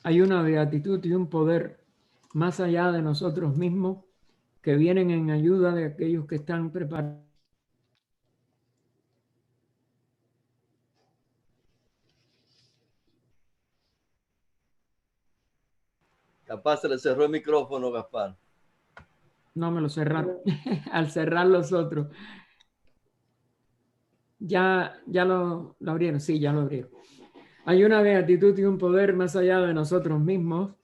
Hay una beatitud y un poder más allá de nosotros mismos que vienen en ayuda de aquellos que están preparados. Capaz se le cerró el micrófono, Gaspar. No me lo cerraron. Al cerrar los otros. Ya lo abrieron. Sí, ya lo abrieron. Hay una beatitud y un poder más allá de nosotros mismos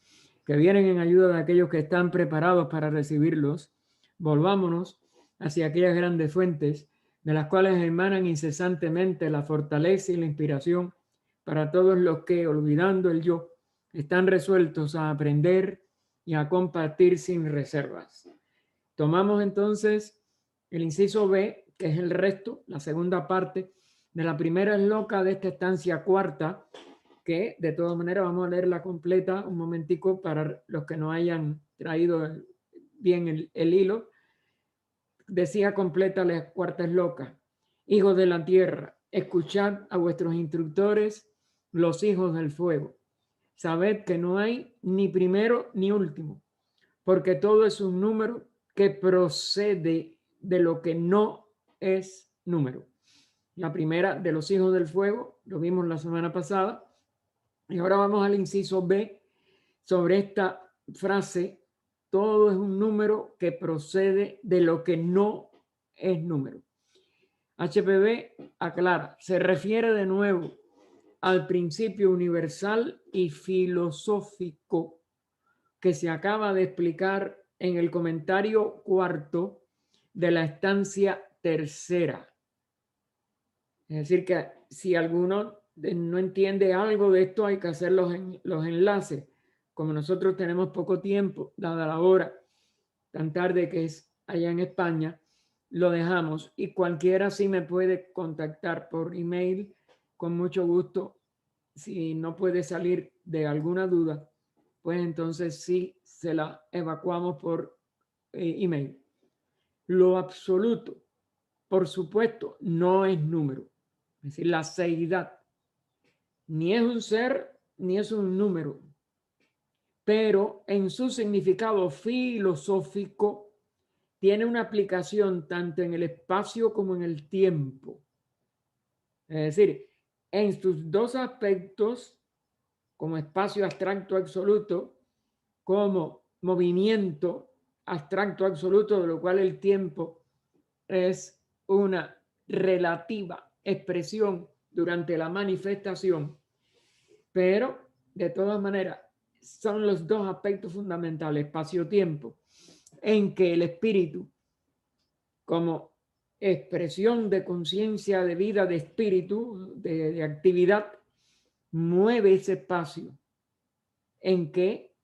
que vienen en ayuda de aquellos que están preparados para recibirlos. Volvámonos hacia aquellas grandes fuentes de las cuales emanan incesantemente la fortaleza y la inspiración para todos los que, olvidando el yo, están resueltos a aprender y a compartir sin reservas. Tomamos entonces el inciso B, que es el resto, la segunda parte de la primera esloca de esta estancia cuarta, que de todas maneras vamos a leerla completa un momentico para los que no hayan traído bien el hilo. Decía completa la cuarta esloca: hijos de la tierra, escuchad a vuestros instructores, los hijos del fuego. Sabed que no hay ni primero ni último, porque todo es un número que procede de lo que no es número. La primera de los hijos del fuego, lo vimos la semana pasada, y ahora vamos al inciso B sobre esta frase: todo es un número que procede de lo que no es número. HPB aclara, se refiere de nuevo al principio universal y filosófico que se acaba de explicar en el comentario cuarto de la estancia tercera. Es decir, que si alguno no entiende algo de esto, hay que hacer los enlaces. Como nosotros tenemos poco tiempo, dada la hora tan tarde que es allá en España, lo dejamos, y cualquiera sí me puede contactar por email con mucho gusto. Si no puede salir de alguna duda, pues entonces sí se la evacuamos por email. Lo absoluto, por supuesto, no es número. Es decir, la seidad ni es un ser ni es un número, pero en su significado filosófico tiene una aplicación tanto en el espacio como en el tiempo. Es decir, en sus dos aspectos, como espacio abstracto absoluto, como movimiento abstracto absoluto, de lo cual el tiempo es una relativa expresión durante la manifestación, pero de todas maneras son los dos aspectos fundamentales, espacio-tiempo, en que el espíritu, como expresión de conciencia, de vida, de espíritu, de actividad, mueve ese espacio en que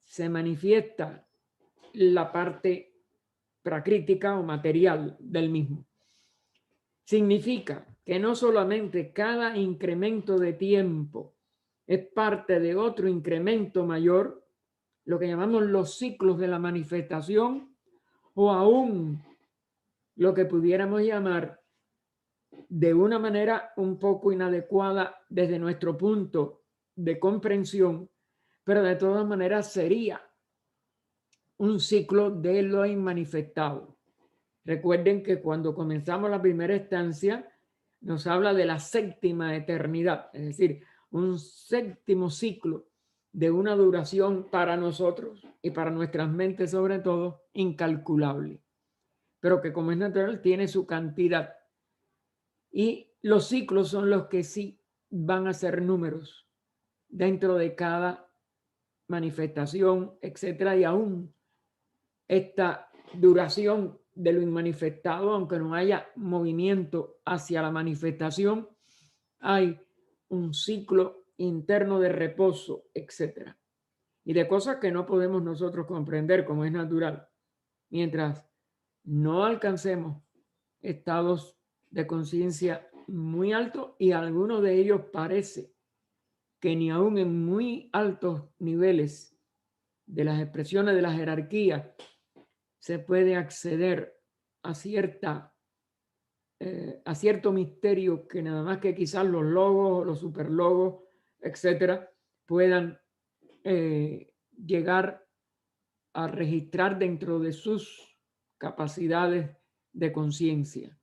se manifiesta la parte pracrítica o material del mismo. Significa que no solamente cada incremento de tiempo es parte de otro incremento mayor, lo que llamamos los ciclos de la manifestación, o aún lo que pudiéramos llamar de una manera un poco inadecuada desde nuestro punto de comprensión, pero de todas maneras sería un ciclo de lo inmanifestado. Recuerden que cuando comenzamos la primera estancia nos habla de la séptima eternidad, es decir, un séptimo ciclo de una duración para nosotros y para nuestras mentes sobre todo incalculable, pero que como es natural tiene su cantidad. Y los ciclos son los que sí van a ser números dentro de cada manifestación, etcétera, y aún esta duración de lo inmanifestado, aunque no haya movimiento hacia la manifestación, hay un ciclo interno de reposo, etcétera, y de cosas que no podemos nosotros comprender, como es natural, mientras no alcancemos estados de conciencia muy altos, y algunos de ellos parece que ni aún en muy altos niveles de las expresiones de la jerarquía se puede acceder a a cierto misterio que nada más que quizás los logos, los superlogos, etcétera, puedan llegar a registrar dentro de sus capacidades de conciencia.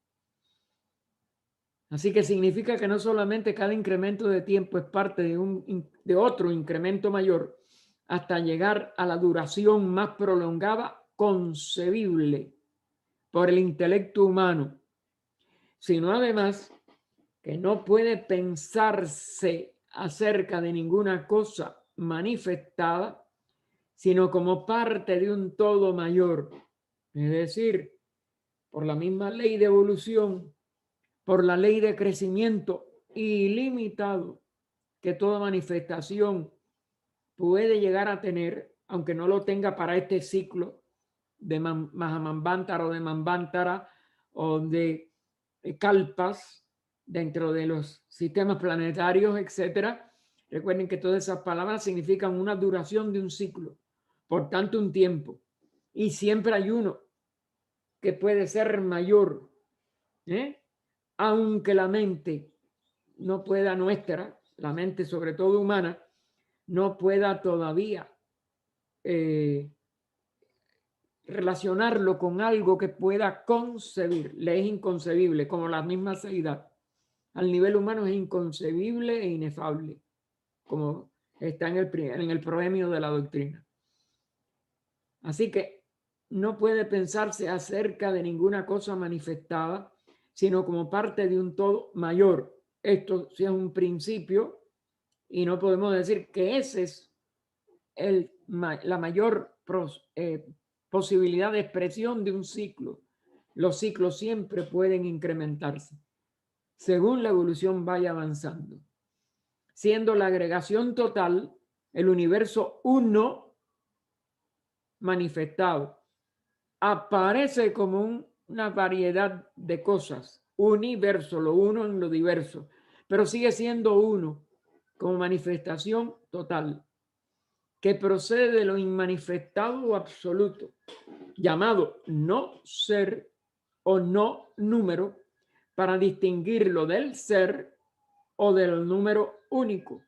Así que significa que no solamente cada incremento de tiempo es parte de otro incremento mayor hasta llegar a la duración más prolongada concebible por el intelecto humano, sino además que no puede pensarse acerca de ninguna cosa manifestada, sino como parte de un todo mayor. Es decir, por la misma ley de evolución, por la ley de crecimiento ilimitado que toda manifestación puede llegar a tener, aunque no lo tenga para este ciclo de Mahamambantara o de Manvantara o de Kalpas dentro de los sistemas planetarios, etcétera. Recuerden que todas esas palabras significan una duración de un ciclo, por tanto un tiempo. Y siempre hay uno que puede ser mayor, aunque la mente no pueda nuestra, la mente sobre todo humana, no pueda todavía relacionarlo con algo que pueda concebir. Le es inconcebible, como la misma seidad. Al nivel humano es inconcebible e inefable, como está en el proemio de la doctrina. Así que no puede pensarse acerca de ninguna cosa manifestada, sino como parte de un todo mayor. Esto sí es un principio y no podemos decir que ese es la mayor posibilidad de expresión de un ciclo. Los ciclos siempre pueden incrementarse según la evolución vaya avanzando, siendo la agregación total el universo uno manifestado. Aparece como una variedad de cosas, universo, lo uno en lo diverso, pero sigue siendo uno como manifestación total, que procede de lo inmanifestado o absoluto, llamado no ser o no número, para distinguirlo del ser o del número único,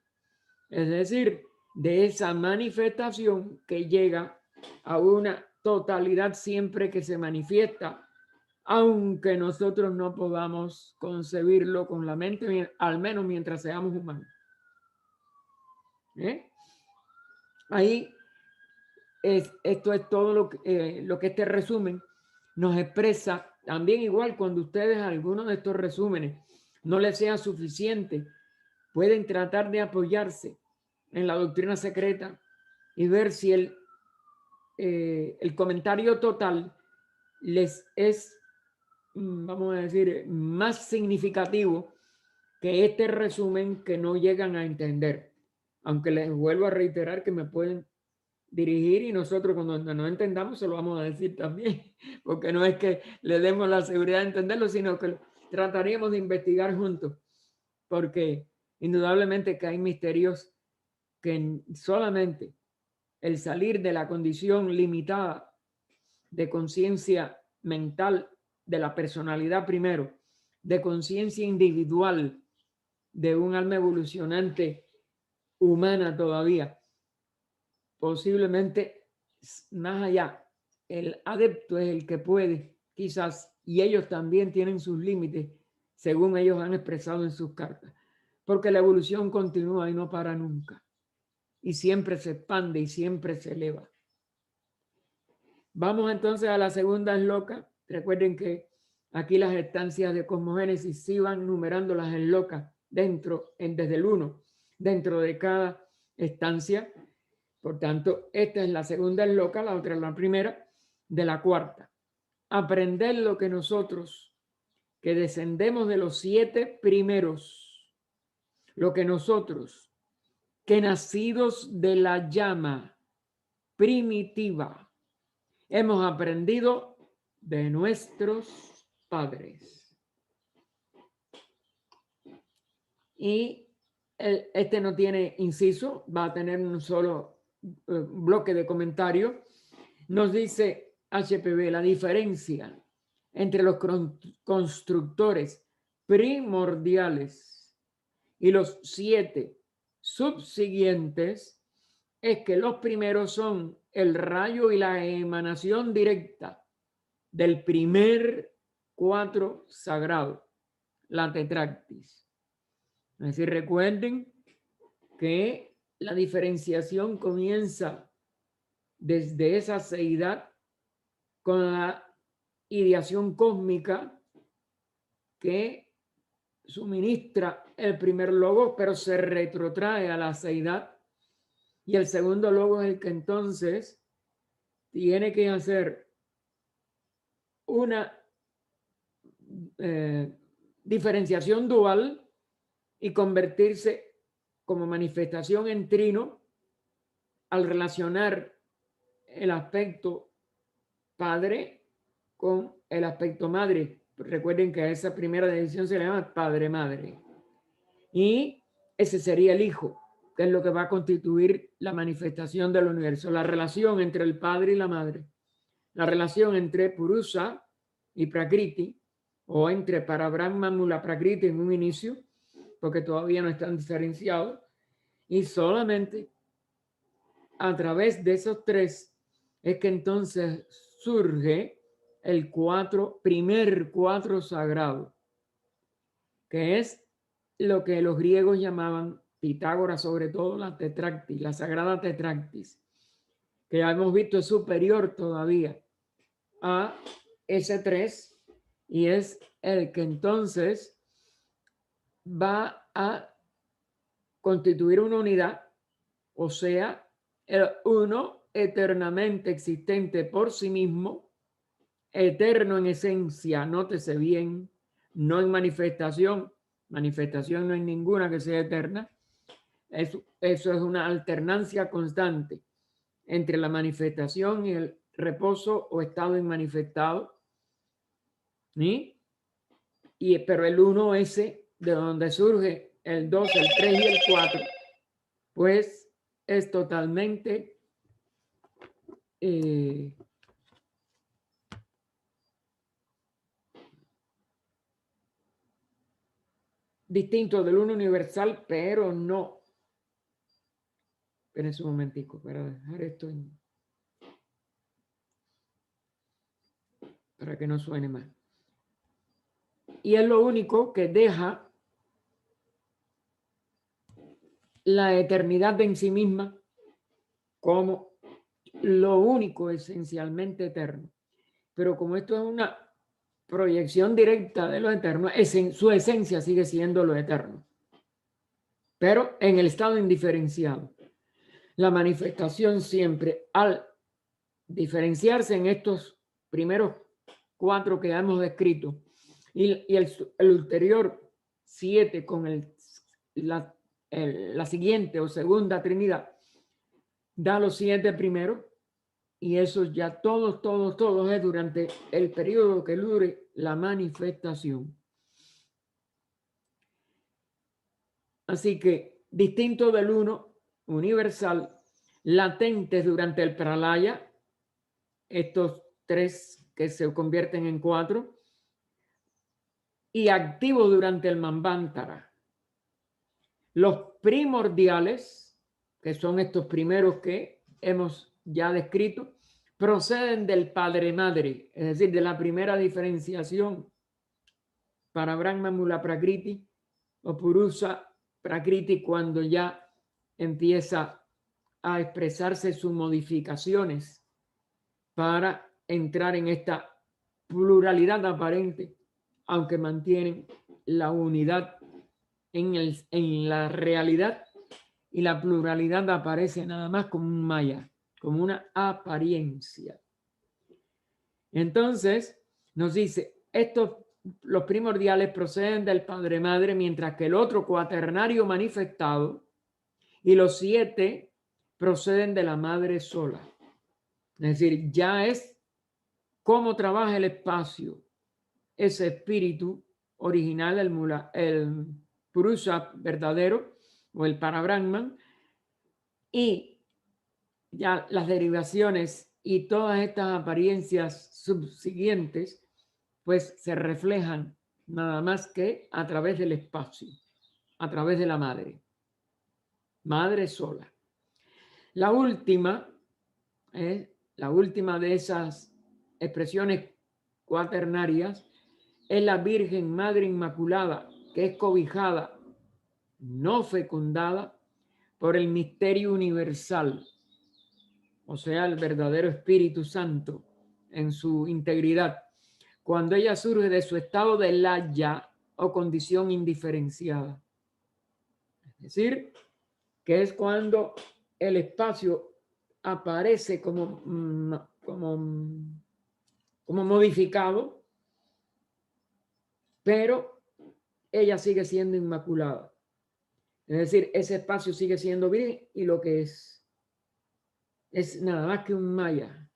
es decir, de esa manifestación que llega a una totalidad siempre que se manifiesta, aunque nosotros no podamos concebirlo con la mente, al menos mientras seamos humanos. Ahí esto es todo lo que este resumen nos expresa. También igual cuando ustedes algunos de estos resúmenes no les sea suficiente, pueden tratar de apoyarse en la doctrina secreta y ver si el comentario total les es, vamos a decir, más significativo que este resumen que no llegan a entender. Aunque les vuelvo a reiterar que me pueden dirigir y nosotros cuando no entendamos se lo vamos a decir también, porque no es que le demos la seguridad de entenderlo, sino que trataríamos de investigar juntos, porque indudablemente que hay misterios que solamente el salir de la condición limitada de conciencia mental de la personalidad primero, de conciencia individual de un alma evolucionante humana todavía, posiblemente más allá, el adepto es el que puede, quizás, y ellos también tienen sus límites, según ellos han expresado en sus cartas, porque la evolución continúa y no para nunca, y siempre se expande y siempre se eleva. Vamos entonces a la segunda esloca. Recuerden que aquí las estancias de cosmogénesis sí van numerando las eslocas desde el 1, dentro de cada estancia. Por tanto, esta es la segunda esloca, la otra es la primera de la cuarta. Aprender lo que nosotros, que descendemos de los 7 primeros, lo que nosotros, que nacidos de la llama primitiva, hemos aprendido de nuestros padres. Y este no tiene inciso, va a tener un solo bloque de comentario. Nos dice HPB la diferencia entre los constructores primordiales y los 7 subsiguientes es que los primeros son el rayo y la emanación directa del primer cuatro sagrado, la tetractis. Es decir, recuerden que la diferenciación comienza desde esa seidad con la ideación cósmica que suministra el primer logo, pero se retrotrae a la seidad. Y el segundo logo es el que entonces tiene que hacer una diferenciación dual y convertirse como manifestación en trino al relacionar el aspecto padre con el aspecto madre. Recuerden que a esa primera división se le llama padre-madre. Y ese sería el hijo, que es lo que va a constituir la manifestación del universo, la relación entre el padre y la madre, la relación entre Purusa y Prakriti, o entre Parabrahma, Mula Prakriti en un inicio, porque todavía no están diferenciados, y solamente a través de esos tres es que entonces surge el primer cuatro sagrado, que es lo que los griegos llamaban, Pitágoras sobre todo, la tetractis, la sagrada tetractis, que ya hemos visto es superior todavía a ese 3 y es el que entonces va a constituir una unidad, o sea, el uno eternamente existente por sí mismo, eterno en esencia, nótese bien, no en manifestación. Manifestación no hay ninguna que sea eterna. Eso es una alternancia constante entre la manifestación y el reposo o estado inmanifestado. ¿Sí? Pero el 1 ese, de donde surge el 2, el 3 y el 4, pues es totalmente distinto del 1 universal, pero no. Esperen un momentico para dejar esto para que no suene mal. Y es lo único que deja la eternidad de en sí misma como lo único esencialmente eterno. Pero como esto es una proyección directa de lo eterno, su esencia sigue siendo lo eterno, pero en el estado indiferenciado. La manifestación siempre, al diferenciarse en estos primeros 4 que hemos descrito y el ulterior 7 con la siguiente o segunda Trinidad, da los 7 primeros, y eso ya todos es durante el periodo que dure la manifestación. Así que, distinto del 1 universal, latentes durante el pralaya, estos 3 que se convierten en 4, y activos durante el manvantara. Los primordiales, que son estos primeros que hemos ya descrito, proceden del padre-madre, es decir, de la primera diferenciación para Brahma Mula Prakriti o Purusa Prakriti, cuando ya empieza a expresarse sus modificaciones para entrar en esta pluralidad aparente, aunque mantienen la unidad en la realidad, y la pluralidad aparece nada más como un maya, como una apariencia. Entonces, nos dice, los primordiales proceden del Padre-Madre, mientras que el otro cuaternario manifestado y los 7 proceden de la Madre sola. Es decir, ya es cómo trabaja el espacio, ese espíritu original, el Purusa verdadero o el Parabrahman, y ya las derivaciones y todas estas apariencias subsiguientes pues se reflejan nada más que a través del espacio, a través de la madre sola. La última, la última de esas expresiones cuaternarias es la Virgen Madre Inmaculada, que es cobijada, no fecundada, por el misterio universal, o sea, el verdadero Espíritu Santo en su integridad, cuando ella surge de su estado de laya o condición indiferenciada. Es decir, que es cuando el espacio aparece como modificado, pero ella sigue siendo inmaculada. Es decir, ese espacio sigue siendo virgen y lo que es nada más que un maya.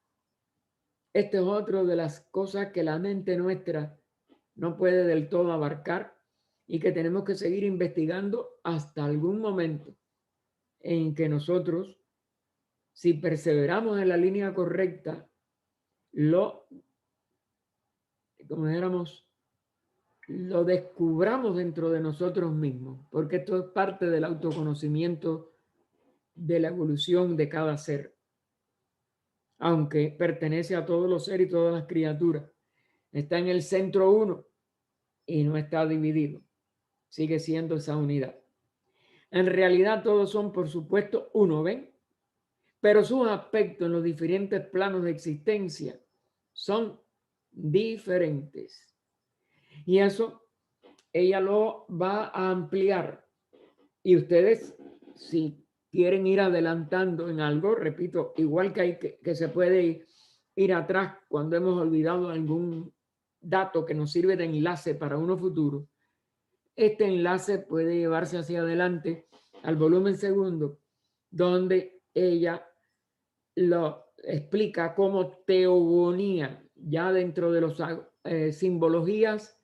Este es otro de las cosas que la mente nuestra no puede del todo abarcar y que tenemos que seguir investigando hasta algún momento en que nosotros, si perseveramos en la línea correcta, como dijéramos, lo descubramos dentro de nosotros mismos, porque esto es parte del autoconocimiento de la evolución de cada ser, aunque pertenece a todos los seres y todas las criaturas. Está en el centro uno y no está dividido, sigue siendo esa unidad. En realidad todos son, por supuesto, uno, ¿ven? Pero sus aspectos en los diferentes planos de existencia son diferentes. Y eso ella lo va a ampliar. Y ustedes, si quieren ir adelantando en algo, repito, igual que hay que se puede ir atrás cuando hemos olvidado algún dato que nos sirve de enlace para uno futuro, este enlace puede llevarse hacia adelante al volumen segundo, donde ella lo explica como teogonía, ya dentro de los simbologías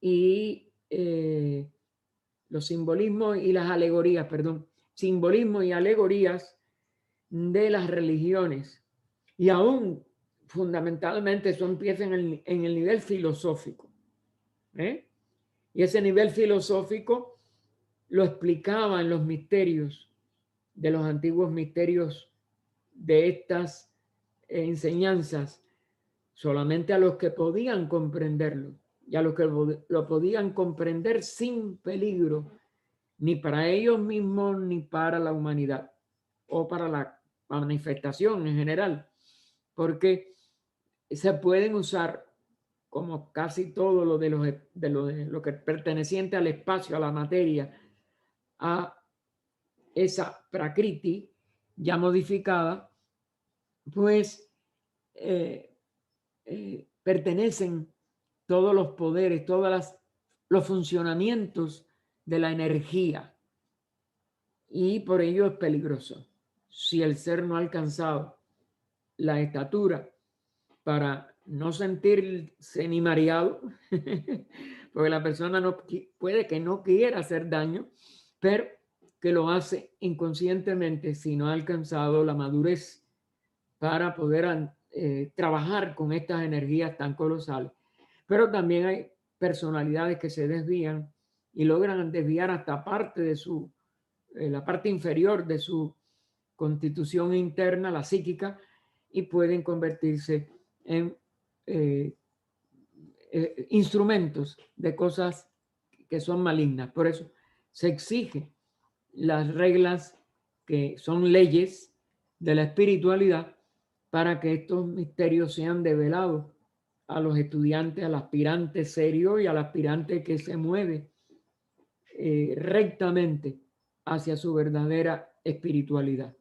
y los simbolismos y las alegorías, perdón, simbolismos y alegorías de las religiones. Y aún fundamentalmente eso empieza en el nivel filosófico. Y ese nivel filosófico lo explicaba en los misterios, de los antiguos misterios de estas enseñanzas, solamente a los que podían comprenderlo y a los que lo podían comprender sin peligro, ni para ellos mismos ni para la humanidad o para la manifestación en general, porque se pueden usar como casi todo lo de lo que perteneciente al espacio, a la materia, a esa prakriti ya modificada, pues pertenecen todos los poderes, los funcionamientos de la energía, y por ello es peligroso. Si el ser no ha alcanzado la estatura para no sentirse ni mareado, porque la persona no puede que no quiera hacer daño, pero que lo hace inconscientemente si no ha alcanzado la madurez para poder trabajar con estas energías tan colosales. Pero también hay personalidades que se desvían y logran desviar hasta parte de la parte inferior de su constitución interna, la psíquica, y pueden convertirse en instrumentos de cosas que son malignas. Por eso se exigen las reglas que son leyes de la espiritualidad para que estos misterios sean develados a los estudiantes, al aspirante serio y al aspirante que se mueve rectamente hacia su verdadera espiritualidad.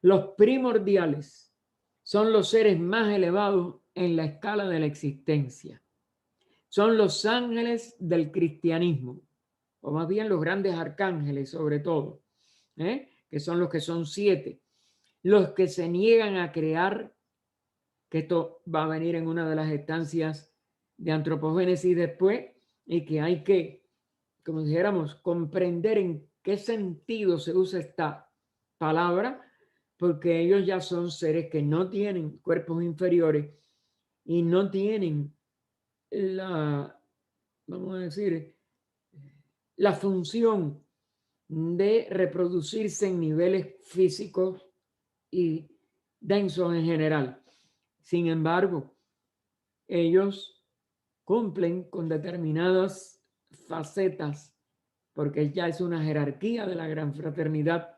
Los primordiales son los seres más elevados en la escala de la existencia. Son los ángeles del cristianismo, o más bien los grandes arcángeles sobre todo, que son los que son 7, los que se niegan a crear, que esto va a venir en una de las estancias de antropogénesis después, y que hay que, como dijéramos, comprender en qué sentido se usa esta palabra, porque ellos ya son seres que no tienen cuerpos inferiores y no tienen vamos a decir, la función de reproducirse en niveles físicos y densos en general. Sin embargo, ellos cumplen con determinadas facetas, porque ya es una jerarquía de la gran fraternidad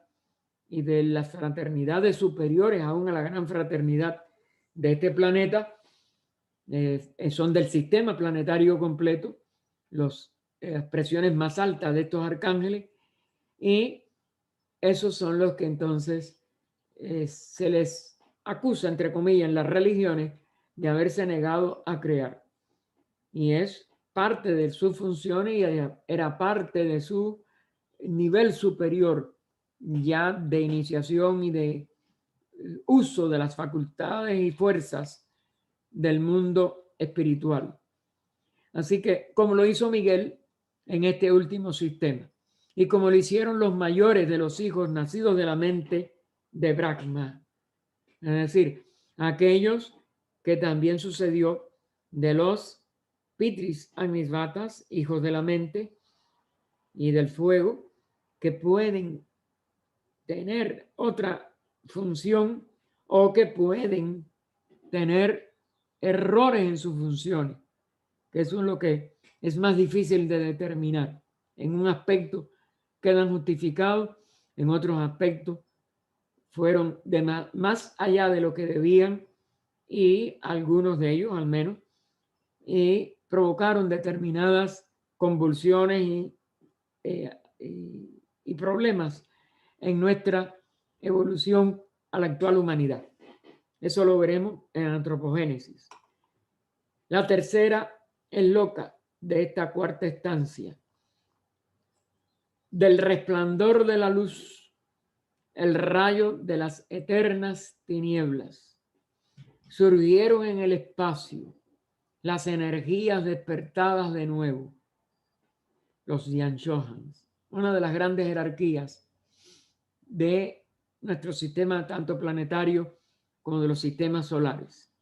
y de las fraternidades superiores aún a la gran fraternidad de este planeta. Son del sistema planetario completo, las expresiones más altas de estos arcángeles, y esos son los que entonces se les acusa, entre comillas, en las religiones de haberse negado a crear. Y es parte de sus funciones y era parte de su nivel superior ya de iniciación y de uso de las facultades y fuerzas del mundo espiritual. Así que, como lo hizo Miguel en este último sistema, y como lo hicieron los mayores de los hijos nacidos de la mente de Brahma, es decir, aquellos que también sucedió de los Pitris Agnisvatas, hijos de la mente y del fuego, que pueden tener otra función o que pueden tener errores en sus funciones, que eso es lo que es más difícil de determinar. En un aspecto quedan justificados, en otros aspectos fueron de más allá de lo que debían, y algunos de ellos al menos, y provocaron determinadas convulsiones y problemas en nuestra evolución a la actual humanidad. Eso lo veremos en Antropogénesis. La tercera es loca de esta cuarta estancia. Del resplandor de la luz, el rayo de las eternas tinieblas. Surgieron en el espacio las energías despertadas de nuevo. Los Yanshohans, una de las grandes jerarquías de nuestro sistema tanto planetario como de los sistemas solares.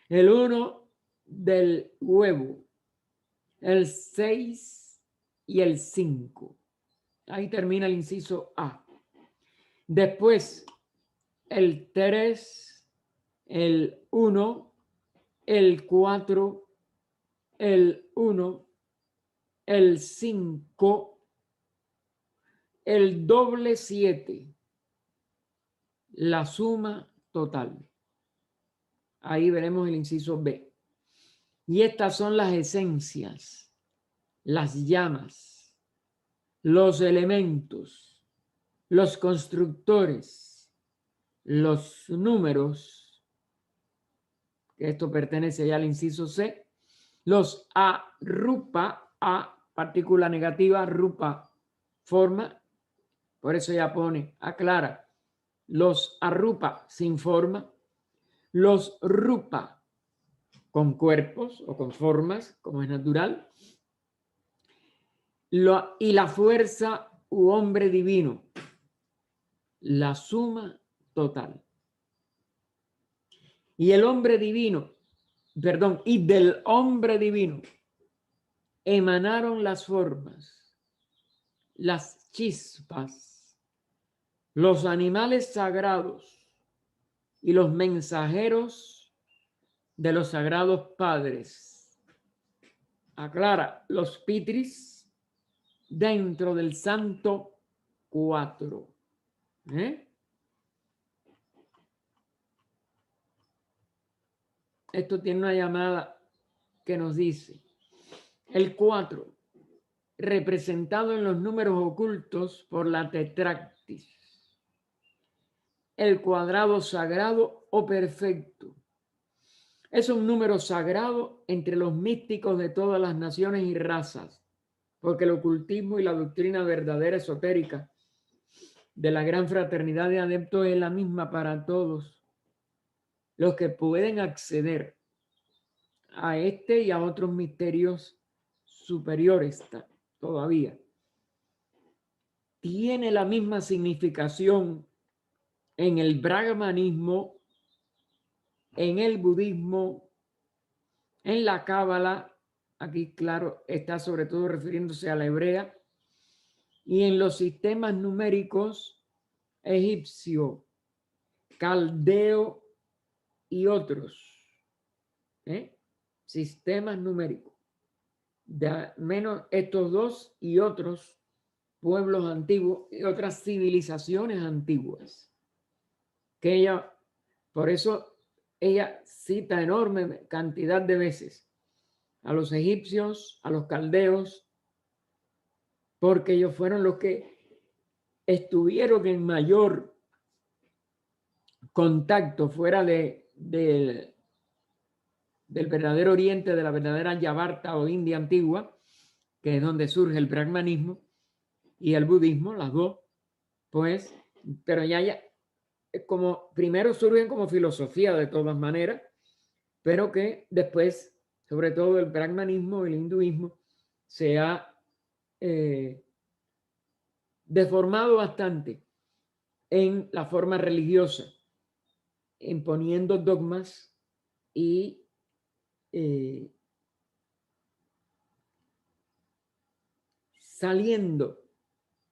El 1 del huevo, el 6 y el 5. Ahí termina el inciso A. Después, el 3, el 1, el 4, el 1, el 5, el doble 7, la suma total. Ahí veremos el inciso B. Y estas son las esencias, las llamas, los elementos, los constructores, los números, que esto pertenece ya al inciso C, los arupa, a partícula negativa, rupa forma, por eso ya pone, aclara, los arupa sin forma, los rupa con cuerpos o con formas, como es natural, y la fuerza u hombre divino, la suma total. Y el hombre divino, perdón, y del hombre divino emanaron las formas, las chispas, los animales sagrados y los mensajeros de los sagrados padres. Aclara, los pitris dentro del santo 4. Esto tiene una llamada que nos dice: el 4, representado en los números ocultos por la tetractis, el cuadrado sagrado o perfecto. Es un número sagrado entre los místicos de todas las naciones y razas, porque el ocultismo y la doctrina verdadera esotérica de la gran fraternidad de adeptos es la misma para todos los que pueden acceder a este y a otros misterios superiores todavía. Tiene la misma significación en el brahmanismo, en el budismo, en la cábala. Aquí, claro, está sobre todo refiriéndose a la hebrea, y en los sistemas numéricos egipcio, caldeo y otros. Sistemas numéricos. De al menos estos dos y otros pueblos antiguos y otras civilizaciones antiguas. Que ella, por eso ella cita enorme cantidad de veces a los egipcios, a los caldeos, porque ellos fueron los que estuvieron en mayor contacto fuera del verdadero oriente, de la verdadera Yabarta o India antigua, que es donde surge el brahmanismo y el budismo, las dos, pues, pero ya como primero surgen como filosofía de todas maneras, pero que después, sobre todo el brahmanismo y el hinduismo, se ha deformado bastante en la forma religiosa, imponiendo dogmas y saliendo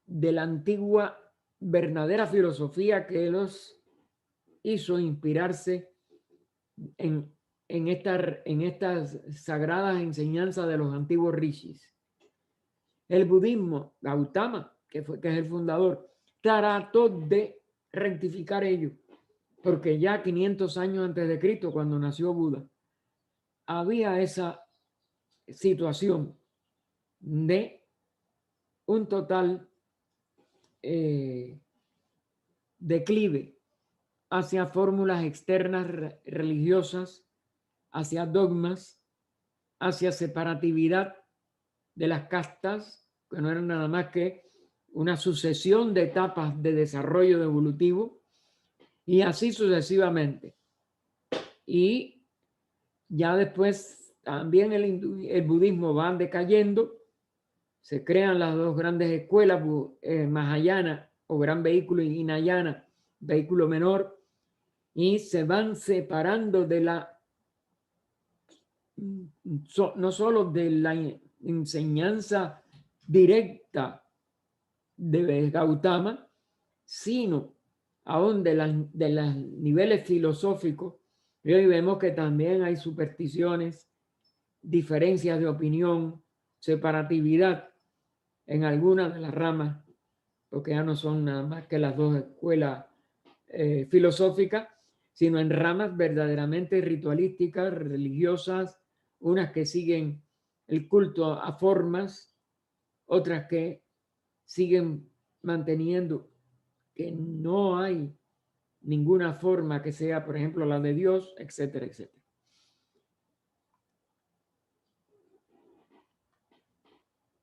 de la antigua verdadera filosofía que los hizo inspirarse en estas sagradas enseñanzas de los antiguos rishis. El budismo, Gautama, que es el fundador, trató de rectificar ello, porque ya 500 años antes de Cristo, cuando nació Buda, había esa situación de un total declive hacia fórmulas externas religiosas, hacia dogmas, hacia separatividad de las castas, que no eran nada más que una sucesión de etapas de desarrollo evolutivo, y así sucesivamente. Y ya después también el budismo va decayendo, se crean las dos grandes escuelas, Mahayana o gran vehículo, y Hinayana, vehículo menor, y se van separando de no solo de la enseñanza directa de Gautama, sino aún de los niveles filosóficos. Y hoy vemos que también hay supersticiones, diferencias de opinión, separatividad en algunas de las ramas, porque ya no son nada más que las dos escuelas filosóficas, sino en ramas verdaderamente ritualísticas, religiosas, unas que siguen el culto a formas, otras que siguen manteniendo que no hay ninguna forma que sea, por ejemplo, la de Dios, etcétera, etcétera.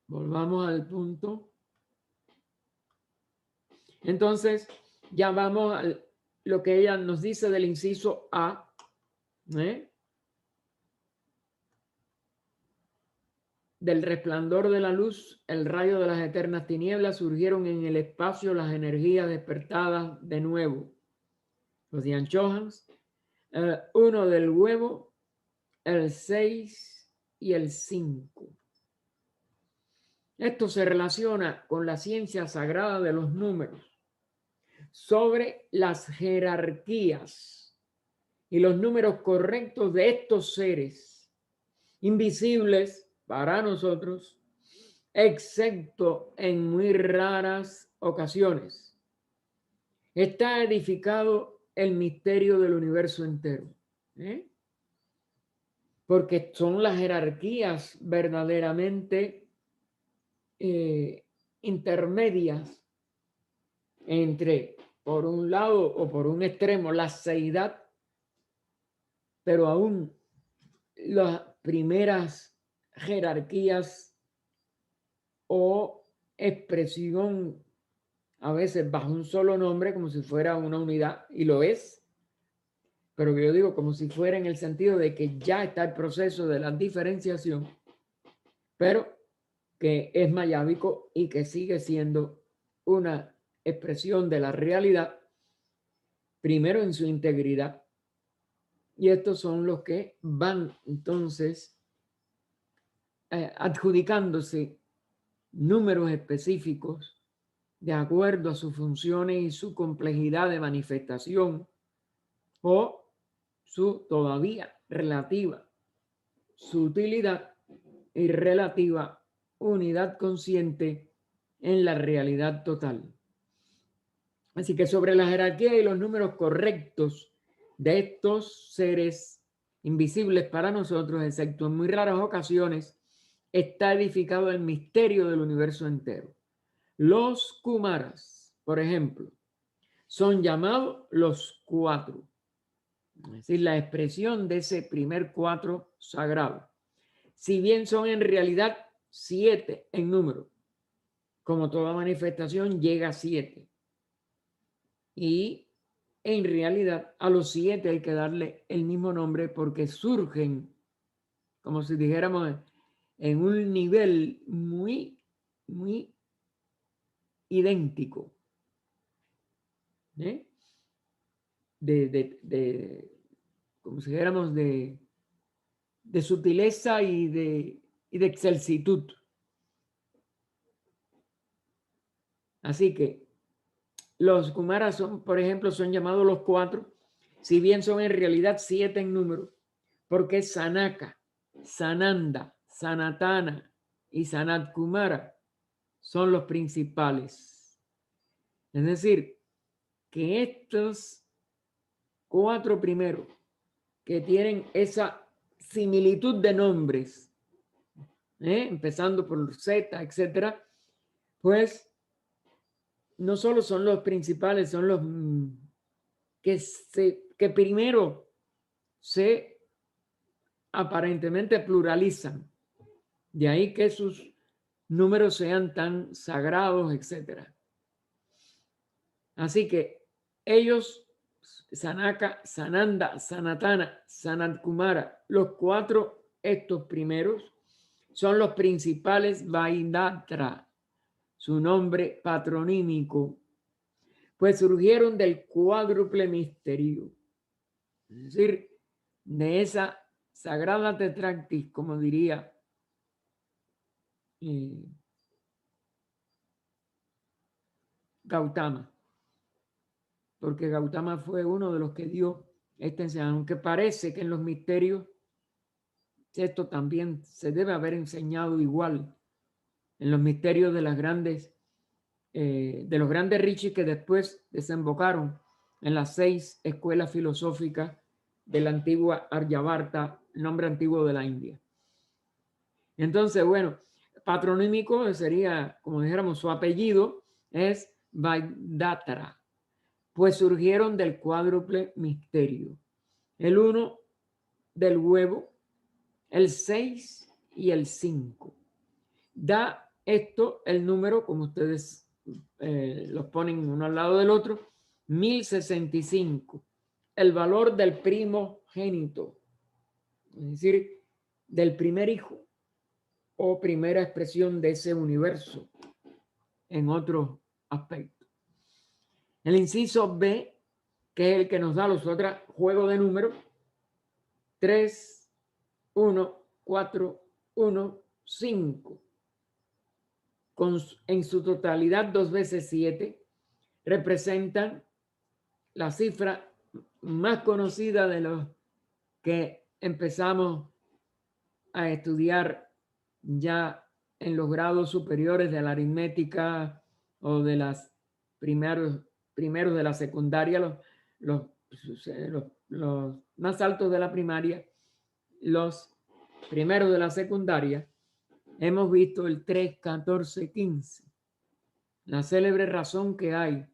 Volvamos al punto. Entonces, ya vamos a lo que ella nos dice del inciso A. Del resplandor de la luz, el rayo de las eternas tinieblas, surgieron en el espacio las energías despertadas de nuevo. Los Dianchohans, uno del huevo, el 6 y el 5. Esto se relaciona con la ciencia sagrada de los números sobre las jerarquías y los números correctos de estos seres invisibles para nosotros, excepto en muy raras ocasiones. Está edificado el misterio del universo entero, porque son las jerarquías verdaderamente intermedias entre, por un lado o por un extremo, la seidad, pero aún las primeras jerarquías o expresión, a veces bajo un solo nombre, como si fuera una unidad, y lo es, pero yo digo como si fuera en el sentido de que ya está el proceso de la diferenciación, pero que es mayábico y que sigue siendo una expresión de la realidad, primero en su integridad. Y estos son los que van entonces adjudicándose números específicos de acuerdo a sus funciones y su complejidad de manifestación o su todavía relativa sutilidad y relativa unidad consciente en la realidad total. Así que sobre la jerarquía y los números correctos de estos seres invisibles para nosotros, excepto en muy raras ocasiones, está edificado el misterio del universo entero. Los Kumaras, por ejemplo, son llamados los cuatro, es decir, la expresión de ese primer cuatro sagrado. Si bien son en realidad 7 en número, como toda manifestación llega a 7. Y en realidad a los 7 hay que darle el mismo nombre porque surgen, como si dijéramos, en un nivel muy, muy idéntico. ¿Eh? Como si dijéramos, de sutileza y de excelsitud. Así que los Kumaras son, por ejemplo, son llamados los cuatro, si bien son en realidad 7 en número, porque Sanaka, Sananda, Sanatana y Sanat Kumara son los principales. Es decir, que estos 4 primeros que tienen esa similitud de nombres, empezando por Z, etcétera, pues no solo son los principales, son los que primero se aparentemente pluralizan. De ahí que sus números sean tan sagrados, etcétera. Así que ellos, Sanaka, Sananda, Sanatana, Sanat Kumara, los 4, estos primeros, son los principales Vaidatra, su nombre patronímico, pues surgieron del cuádruple misterio, es decir, de esa sagrada tetractis, como diría Gautama, porque Gautama fue uno de los que dio esta enseñanza, aunque parece que en los misterios esto también se debe haber enseñado igual, en los misterios de las grandes de los grandes rishis que después desembocaron en las 6 escuelas filosóficas de la antigua Aryavarta, nombre antiguo de la India. Entonces, bueno, patronímico sería, como dijéramos, su apellido es Vaidatra, pues surgieron del cuádruple misterio. El 1 del huevo, el 6 y el 5. Da esto el número, como ustedes los ponen uno al lado del otro, 1065, el valor del primogénito, es decir, del primer hijo o primera expresión de ese universo en otro aspecto. El inciso B, que es el que nos da los otros juegos de números, 3, 1, 4, 1, 5. En su totalidad 2 veces 7, representan la cifra más conocida de los que empezamos a estudiar ya en los grados superiores de la aritmética o de las primeros de la secundaria, los más altos de la primaria, los primeros de la secundaria. Hemos visto el 3, 14, 15. La célebre razón que hay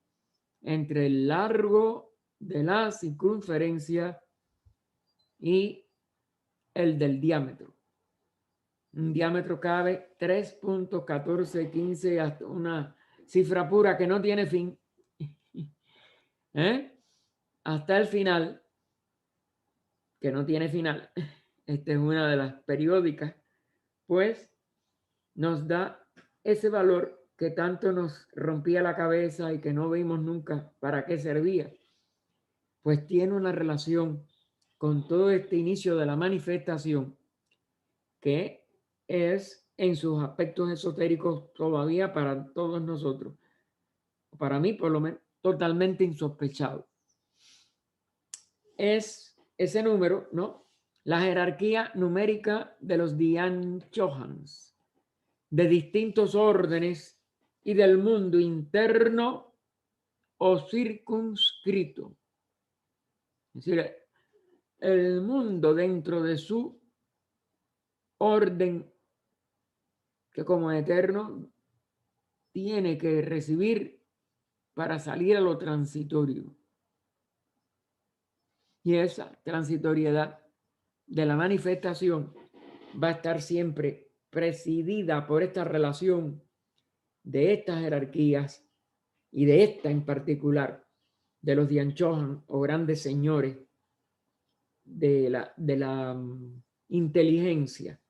entre el largo de la circunferencia y el del diámetro. Un diámetro cabe 3.1415 hasta una cifra pura que no tiene fin. Hasta el final, que no tiene final. Esta es una de las periódicas, pues nos da ese valor que tanto nos rompía la cabeza y que no vimos nunca para qué servía. Pues tiene una relación con todo este inicio de la manifestación que es en sus aspectos esotéricos todavía para todos nosotros para mí por lo menos, totalmente insospechado. Es ese número, ¿no? La jerarquía numérica de los Dian Chohans, de distintos órdenes y del mundo interno o circunscrito. Es decir, el mundo dentro de su orden, que como eterno tiene que recibir para salir a lo transitorio. Y esa transitoriedad de la manifestación va a estar siempre presidida por esta relación de estas jerarquías y de esta en particular, de los Dian Chohan o grandes señores de la inteligencia,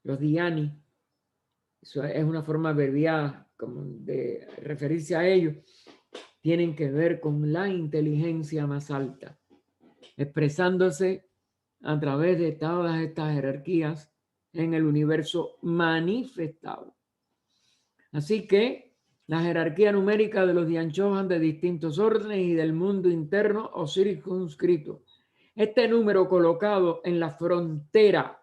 los Diani. Eso es una forma abreviada como de referirse a ellos. Tienen que ver con la inteligencia más alta, expresándose a través de todas estas jerarquías en el universo manifestado. Así que la jerarquía numérica de los Dian Chohan de distintos órdenes y del mundo interno o circunscrito. Este número colocado en la frontera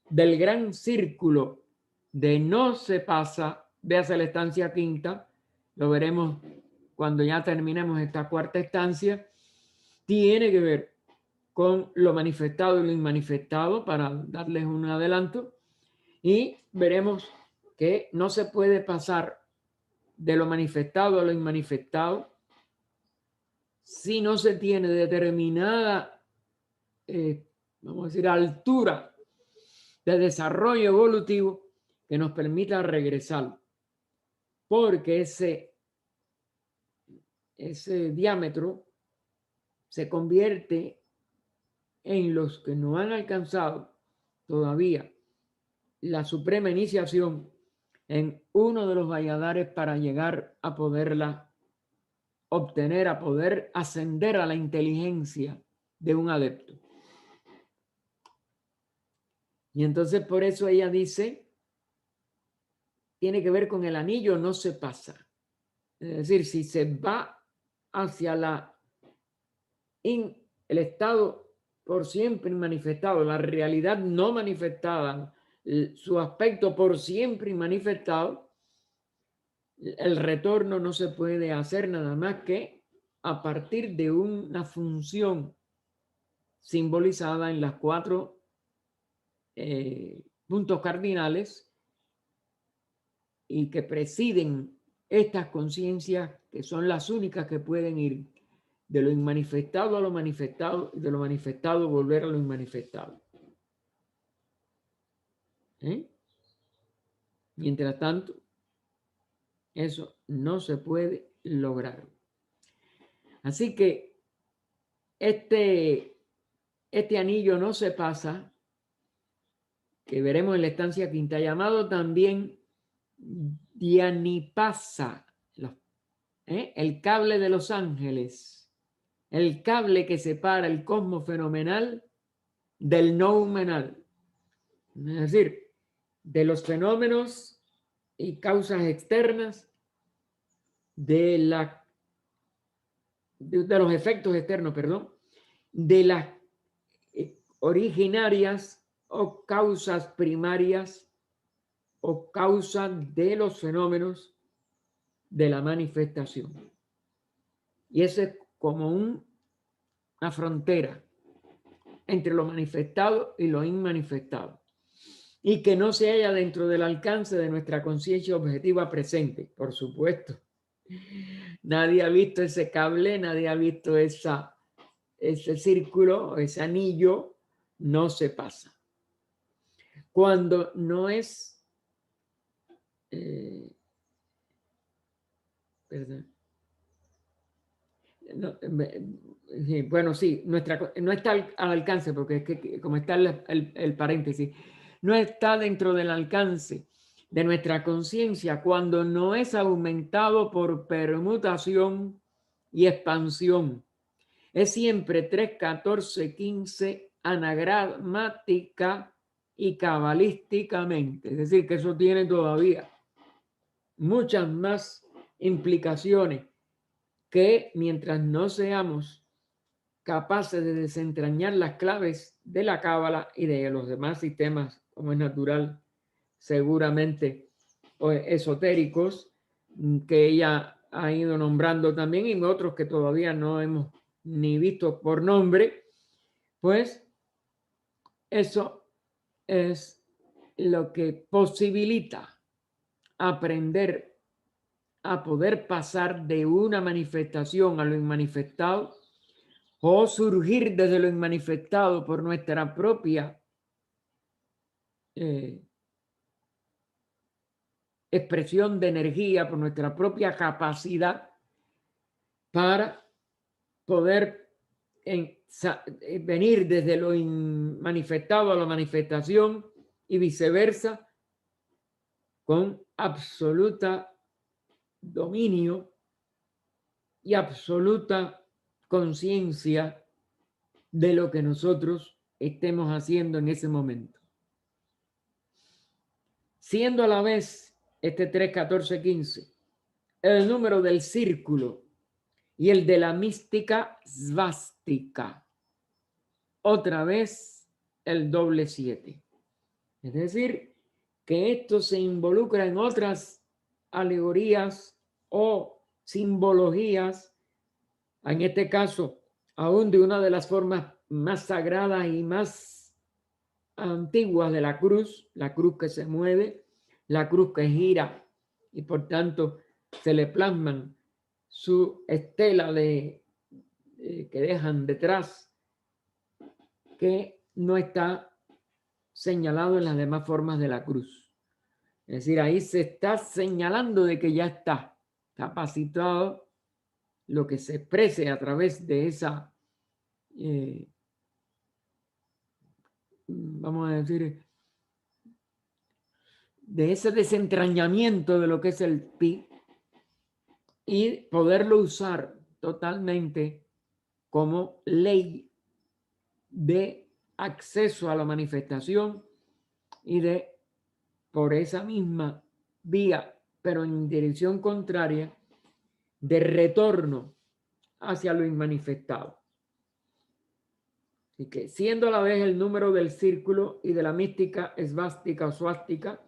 del gran círculo de no se pasa, véase la estancia quinta, lo veremos cuando ya terminemos esta cuarta estancia, tiene que ver con lo manifestado y lo inmanifestado, para darles un adelanto, y veremos que no se puede pasar de lo manifestado a lo inmanifestado si no se tiene determinada, vamos a decir, altura de desarrollo evolutivo que nos permita regresar, porque ese diámetro se convierte en los que no han alcanzado todavía la suprema iniciación en uno de los valladares para llegar a poderla obtener, a poder ascender a la inteligencia de un adepto. Y entonces por eso ella dice, tiene que ver con el anillo, no se pasa. Es decir, si se va hacia el estado por siempre manifestado, la realidad no manifestada, su aspecto por siempre manifestado, el retorno no se puede hacer nada más que a partir de una función simbolizada en las 4 puntos cardinales y que presiden estas conciencias, que son las únicas que pueden ir de lo inmanifestado a lo manifestado y de lo manifestado volver a lo inmanifestado. Mientras tanto, eso no se puede lograr. Así que este anillo no se pasa, que veremos en la estancia quinta, llamado también Dhyanipada, el cable de los ángeles, el cable que separa el cosmos fenomenal del noumenal, es decir, de los fenómenos y causas externas, de los efectos externos, perdón, de las originarias o causas primarias o causas de los fenómenos de la manifestación. Y ese es como una frontera entre lo manifestado y lo inmanifestado, y que no se halla dentro del alcance de nuestra conciencia objetiva presente, por supuesto. Nadie ha visto ese cable, nadie ha visto ese círculo, ese anillo, no se pasa. Cuando no es, perdón. No, sí, bueno, sí, no está al alcance, porque es que como está el paréntesis, no está dentro del alcance de nuestra conciencia cuando no es aumentado por permutación y expansión. Es siempre 3, 14, 15 anagramática y cabalísticamente. Es decir, que eso tiene todavía muchas más implicaciones que mientras no seamos capaces de desentrañar las claves de la cábala y de los demás sistemas, como es natural, seguramente esotéricos, que ella ha ido nombrando también, y otros que todavía no hemos ni visto por nombre, pues eso es lo que posibilita aprender a poder pasar de una manifestación a lo inmanifestado, o surgir desde lo inmanifestado por nuestra propia expresión de energía, por nuestra propia capacidad para poder venir desde lo manifestado a la manifestación y viceversa, con absoluta dominio y absoluta conciencia de lo que nosotros estemos haciendo en ese momento. Siendo a la vez este 3, 14, 15 el número del círculo y el de la mística svástica, otra vez el doble 7. Es decir, que esto se involucra en otras alegorías o simbologías, en este caso, aún de una de las formas más sagradas y más antiguas de la cruz que se mueve, la cruz que gira, y por tanto se le plasman su estela que dejan detrás, que no está señalado en las demás formas de la cruz. Es decir, ahí se está señalando de que ya está capacitado lo que se exprese a través de esa, vamos a decir, de ese desentrañamiento de lo que es el pi, y poderlo usar totalmente como ley de acceso a la manifestación y de, por esa misma vía, pero en dirección contraria, de retorno hacia lo inmanifestado. Así que, siendo a la vez el número del círculo y de la mística esvástica o suástica,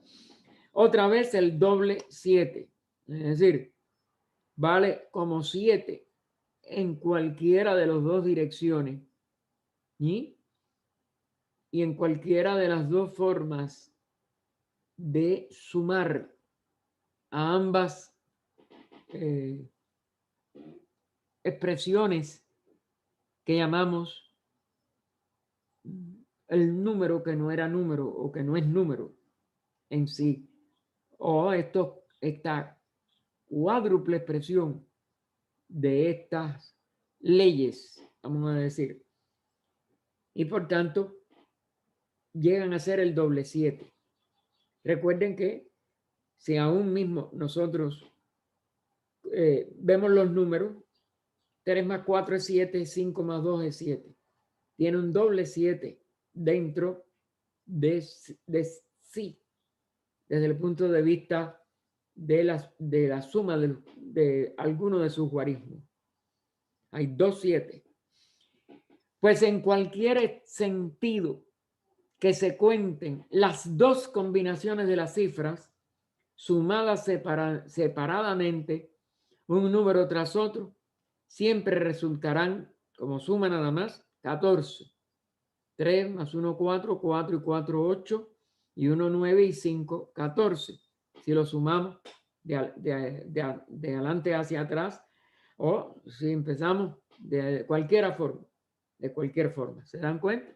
otra vez el doble 7. Es decir, vale como 7 en cualquiera de las dos direcciones. Y en cualquiera de las dos formas de sumar a ambas expresiones que llamamos el número que no era número o que no es número en sí, o esta cuádruple expresión de estas leyes, vamos a decir, y por tanto llegan a ser el doble 7. Recuerden que si aún mismo nosotros vemos los números, 3 más 4 es 7, 5 más 2 es 7. Tiene un doble 7 dentro de sí, desde el punto de vista de la suma de alguno de sus guarismos. Hay 2 7. Pues en cualquier sentido que se cuenten las dos combinaciones de las cifras, sumadas separadamente, un número tras otro, siempre resultarán, como suma nada más, 14. 3 más 1, 4, 4 y 4, 8, y 1, 9 y 5, 14. Si lo sumamos de adelante hacia atrás, o si empezamos de cualquier forma, ¿se dan cuenta?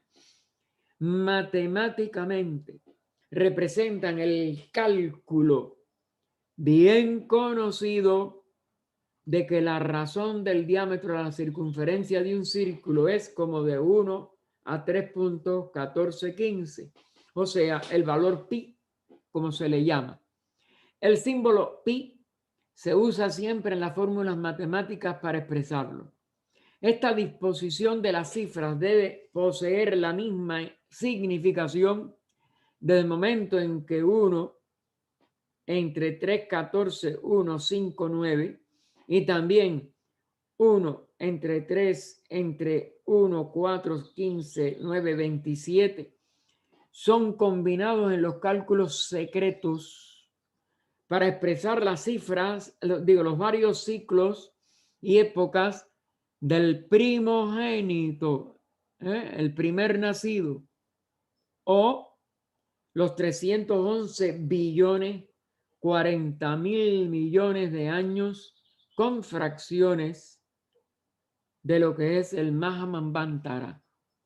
Matemáticamente representan el cálculo bien conocido de que la razón del diámetro de la circunferencia de un círculo es como de 1 a 3.1415, o sea, el valor pi, como se le llama. El símbolo pi se usa siempre en las fórmulas matemáticas para expresarlo. Esta disposición de las cifras debe poseer la misma significación desde el momento en que uno entre 3, 14, 1, 5, 9 y también 1, entre 3, entre 1, 4, 15, 9, 27, son combinados en los cálculos secretos para expresar las cifras, los varios ciclos y épocas del primogénito, el primer nacido, o los 311 billones, 40 mil millones de años con fracciones de lo que es el Mahamambantara,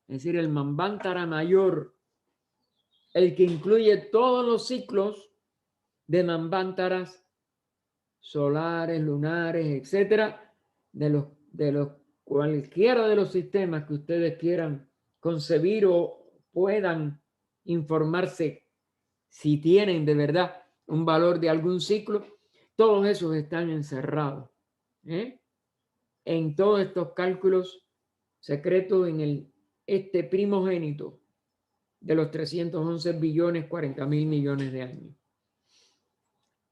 es decir, el Manvantara mayor, el que incluye todos los ciclos de Manvantaras solares, lunares, etcétera, de los cualquiera de los sistemas que ustedes quieran concebir o puedan informarse si tienen de verdad un valor de algún ciclo, todos esos están encerrados en todos estos cálculos secretos en este primogénito de los 311 billones 40 mil millones de años.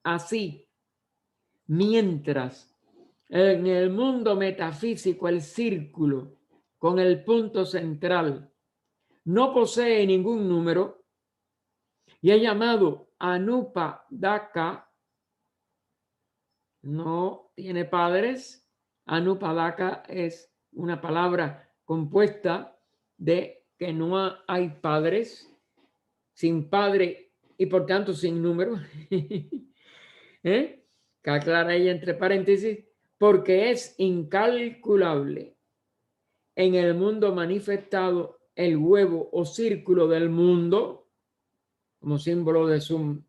Así, mientras en el mundo metafísico el círculo con el punto central no posee ningún número y es llamado Anupadaka, no tiene padres. Anupadaka es una palabra compuesta de que no hay padres, sin padre y por tanto sin número. Que aclara ella entre paréntesis, porque es incalculable en el mundo manifestado el huevo o círculo del mundo como símbolo de su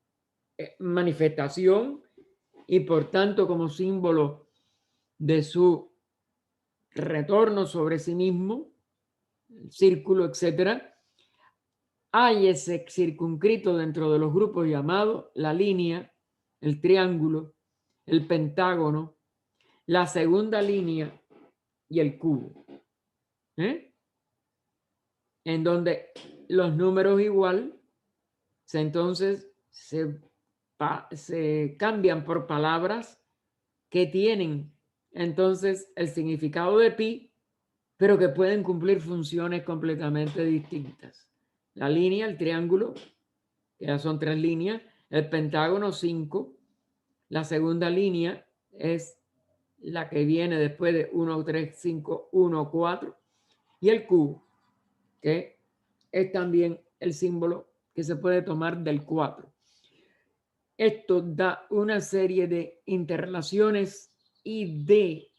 manifestación y por tanto como símbolo de su retorno sobre sí mismo, el círculo, etcétera. Hay ese circunscrito dentro de los grupos llamados la línea, el triángulo, el pentágono, la segunda línea y el cubo. En donde los números igual, entonces se cambian por palabras que tienen entonces el significado de pi, pero que pueden cumplir funciones completamente distintas. La línea, el triángulo, que ya son 3 líneas, el pentágono 5, la segunda línea es la que viene después de 1, 3, 5, 1, 4, y el cubo, que es también el símbolo que se puede tomar del 4. Esto da una serie de interrelaciones y de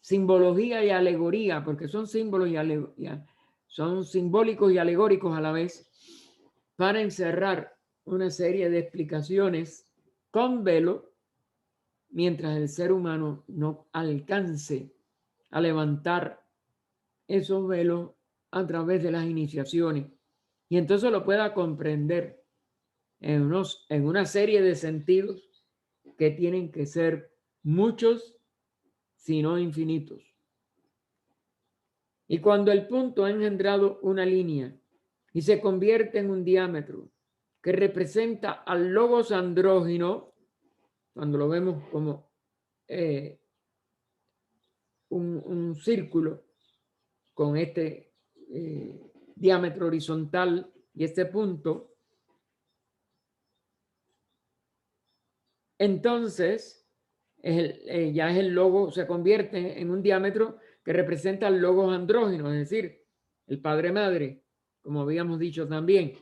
simbología y alegoría, porque son símbolos son simbólicos y alegóricos a la vez, para encerrar una serie de explicaciones con velo, mientras el ser humano no alcance a levantar esos velos a través de las iniciaciones y entonces lo pueda comprender en una serie de sentidos que tienen que ser muchos, si no infinitos. Y cuando el punto ha engendrado una línea y se convierte en un diámetro que representa al logos andrógino, cuando lo vemos como un círculo con este diámetro horizontal y este punto, entonces ya es el logo, se convierte en un diámetro que representa el logos andrógino, es decir, el padre-madre, como habíamos dicho también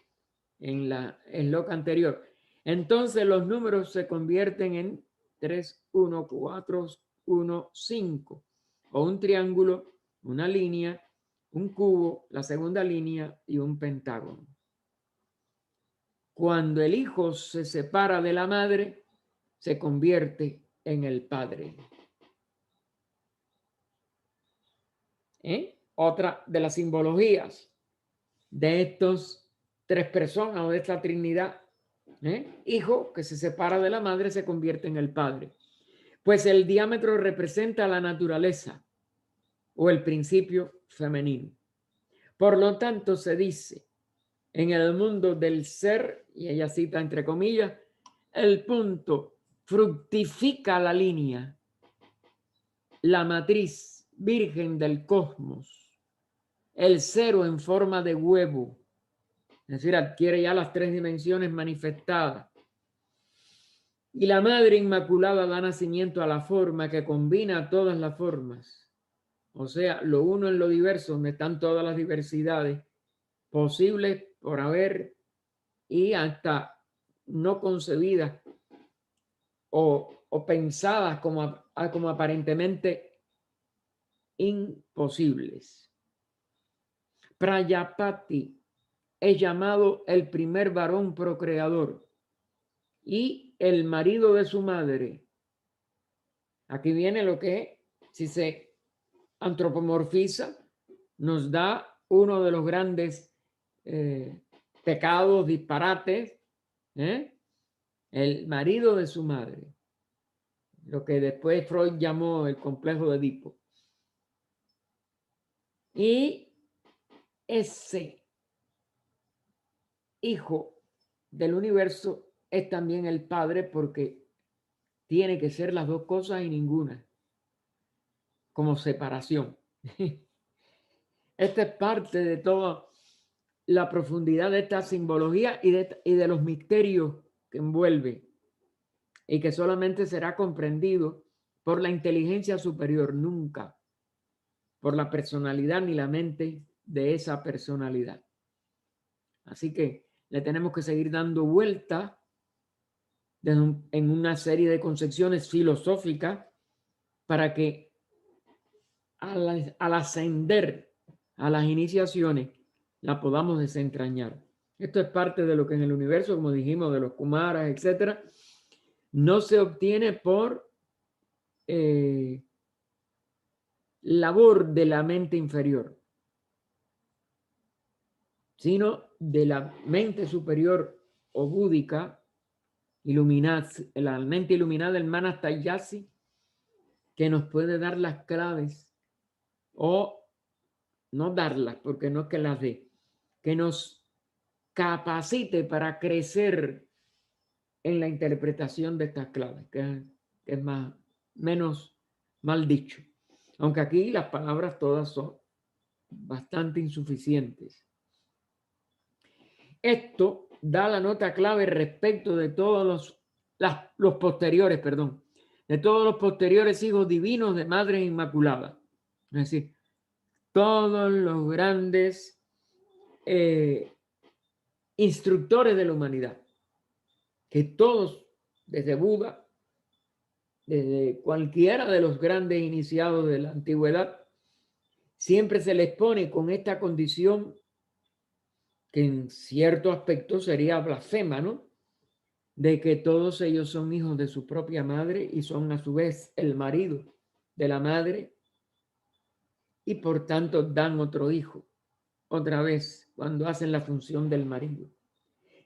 en el log anterior. Entonces los números se convierten en 3, 1, 4, 1, 5, o un triángulo, una línea, un cubo, la segunda línea y un pentágono. Cuando el hijo se separa de la madre, se convierte en el padre. Otra de las simbologías de estos 3 personas o de esta Trinidad, hijo que se separa de la madre se convierte en el padre. Pues el diámetro representa la naturaleza o el principio femenino. Por lo tanto, se dice en el mundo del ser, y ella cita entre comillas, el punto fructifica la línea, la matriz virgen del cosmos, el cero en forma de huevo, es decir, adquiere ya las 3 dimensiones manifestadas. Y la Madre Inmaculada da nacimiento a la forma que combina todas las formas. O sea, lo uno en lo diverso, donde están todas las diversidades posibles por haber y hasta no concebidas o pensadas como aparentemente imposibles. Prayapati es llamado el primer varón procreador y el marido de su madre. Aquí viene lo que, si se antropomorfiza, nos da uno de los grandes pecados, disparates, el marido de su madre, lo que después Freud llamó el complejo de Edipo. Y ese hijo del universo es también el padre, porque tiene que ser las dos cosas y ninguna, como separación. Esta es parte de toda la profundidad de esta simbología y de los misterios que envuelve, y que solamente será comprendido por la inteligencia superior, nunca por la personalidad ni la mente de esa personalidad. Así que le tenemos que seguir dando vuelta en una serie de concepciones filosóficas para que al ascender a las iniciaciones la podamos desentrañar. Esto es parte de lo que en el universo, como dijimos, de los kumaras, etcétera, no se obtiene por labor de la mente inferior, sino de la mente superior o búdica, iluminada, la mente iluminada, el Manastayasi, que nos puede dar las claves, o no darlas, porque no es que las dé, que nos capacite para crecer en la interpretación de estas claves, que es menos mal dicho. Aunque aquí las palabras todas son bastante insuficientes. Esto da la nota clave respecto de todos los posteriores, de todos los posteriores hijos divinos de Madre Inmaculada. Es decir, todos los grandes instructores de la humanidad, que todos, desde Buda, desde cualquiera de los grandes iniciados de la antigüedad, siempre se les pone con esta condición que en cierto aspecto sería blasfema, ¿no? De que todos ellos son hijos de su propia madre y son a su vez el marido de la madre, y por tanto dan otro hijo, otra vez, cuando hacen la función del marido.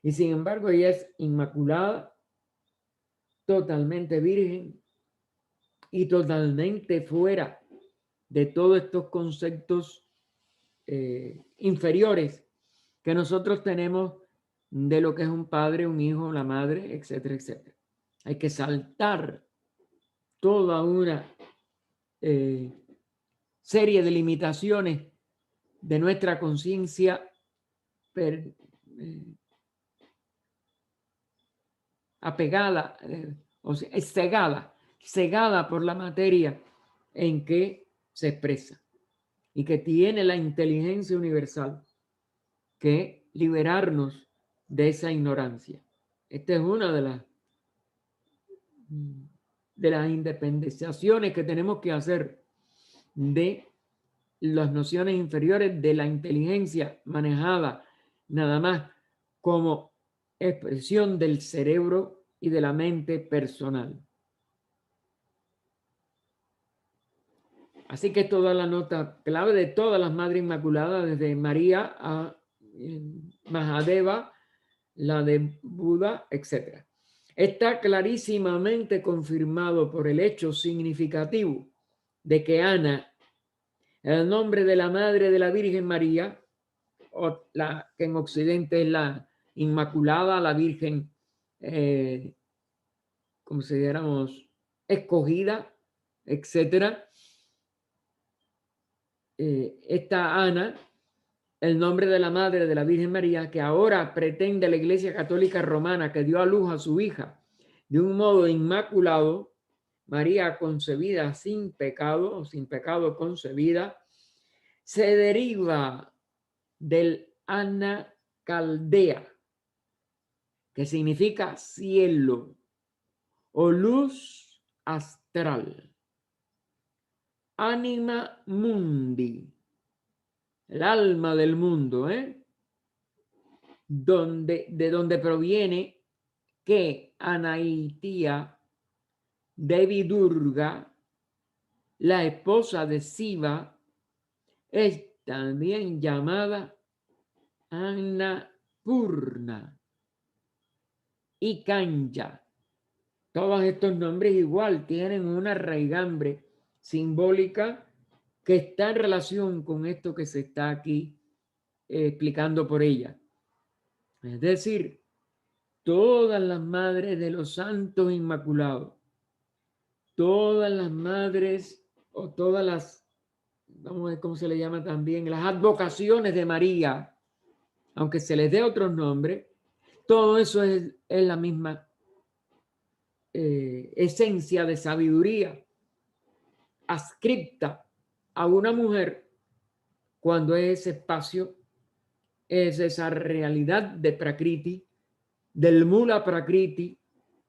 Y sin embargo ella es inmaculada, totalmente virgen y totalmente fuera de todos estos conceptos inferiores que nosotros tenemos de lo que es un padre, un hijo, la madre, etcétera, etcétera. Hay que saltar toda una serie de limitaciones de nuestra conciencia apegada, o sea, es cegada por la materia en que se expresa, y que tiene la inteligencia universal que liberarnos de esa ignorancia. Esta es una de las independizaciones que tenemos que hacer de las nociones inferiores de la inteligencia manejada nada más como expresión del cerebro y de la mente personal. Así que toda la nota clave de todas las Madres Inmaculadas, desde María a Mahadeva, la de Buda, etc. Está clarísimamente confirmado por el hecho significativo de que Ana, el nombre de la Madre de la Virgen María, o la que en Occidente es la Inmaculada, la Virgen como si dijéramos, escogida, etcétera. Esta Ana, el nombre de la madre de la Virgen María, que ahora pretende la Iglesia Católica Romana que dio a luz a su hija de un modo inmaculado, María concebida sin pecado, o sin pecado concebida, se deriva del Ana Caldea, que significa cielo o luz astral. Anima mundi, el alma del mundo, de donde proviene que Anaitía Devi Durga, la esposa de Siva, es también llamada Annapurna y Kanja. Todos estos nombres igual tienen una raigambre simbólica que está en relación con esto que se está aquí explicando por ella. Es decir, todas las madres de los santos inmaculados, todas las madres o todas las, vamos a ver cómo se le llama también, las advocaciones de María, aunque se les dé otros nombres, todo eso es la misma esencia de sabiduría adscripta a una mujer cuando es ese espacio, es esa realidad de Prakriti, del Mula Prakriti,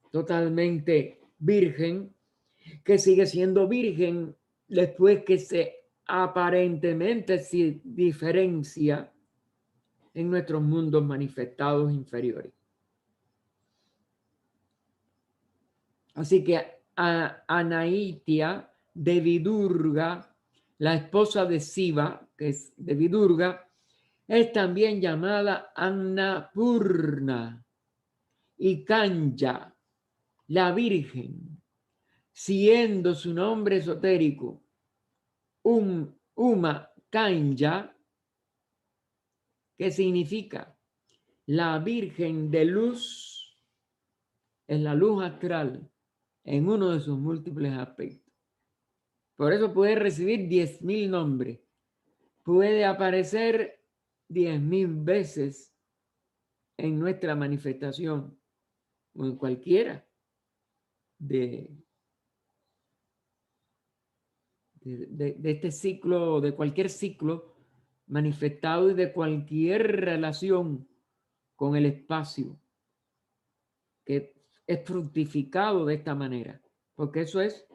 totalmente virgen, que sigue siendo virgen después que se aparentemente se diferencia en nuestros mundos manifestados inferiores. Así que Anaitia Devi Durga, la esposa de Siva, que es Devi Durga, es también llamada Annapurna y Kanja, la Virgen, siendo su nombre esotérico Uma Kanja, que significa la Virgen de Luz, es la luz astral en uno de sus múltiples aspectos. Por eso puede recibir 10.000 nombres, puede aparecer 10.000 veces en nuestra manifestación o en cualquiera de este ciclo, de cualquier ciclo manifestado y de cualquier relación con el espacio que es fructificado de esta manera, porque eso es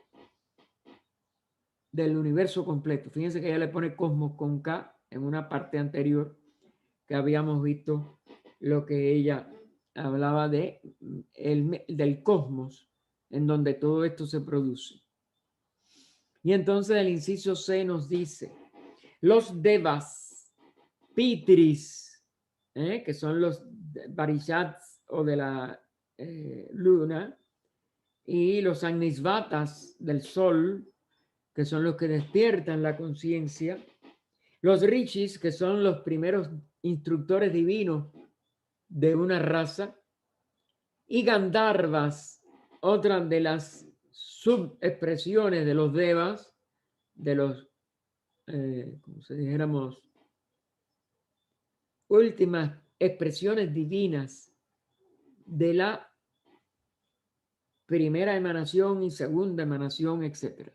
del universo completo. Fíjense que ella le pone cosmos con K en una parte anterior que habíamos visto lo que ella hablaba del cosmos en donde todo esto se produce. Y entonces el inciso C nos dice, los devas, pitris, que son los varishats o de la luna, y los agnisvatas del sol, que son los que despiertan la conciencia, los rishis, que son los primeros instructores divinos de una raza, y gandharvas, otra de las subexpresiones de los devas, de los, como si dijéramos, últimas expresiones divinas de la primera emanación y segunda emanación, etc.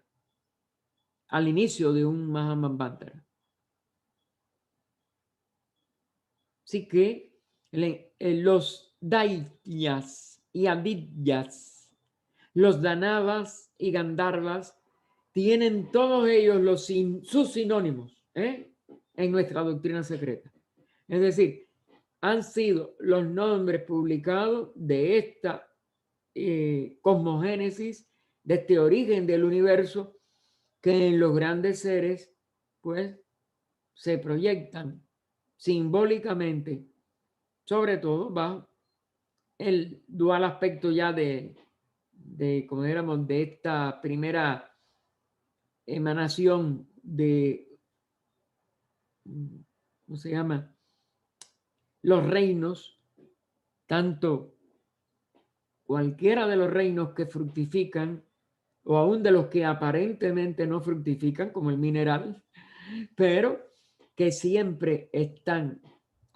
Al inicio de un Mahamanvantara. Así que los Daityas y Adityas, los Danavas y Gandharvas, tienen todos ellos sus sinónimos en nuestra doctrina secreta. Es decir, han sido los nombres publicados de esta cosmogénesis, de este origen del universo, que en los grandes seres, pues, se proyectan simbólicamente, sobre todo bajo el dual aspecto ya de como éramos, de esta primera emanación de, ¿cómo se llama? Los reinos, tanto cualquiera de los reinos que fructifican, o aún de los que aparentemente no fructifican, como el mineral, pero que siempre están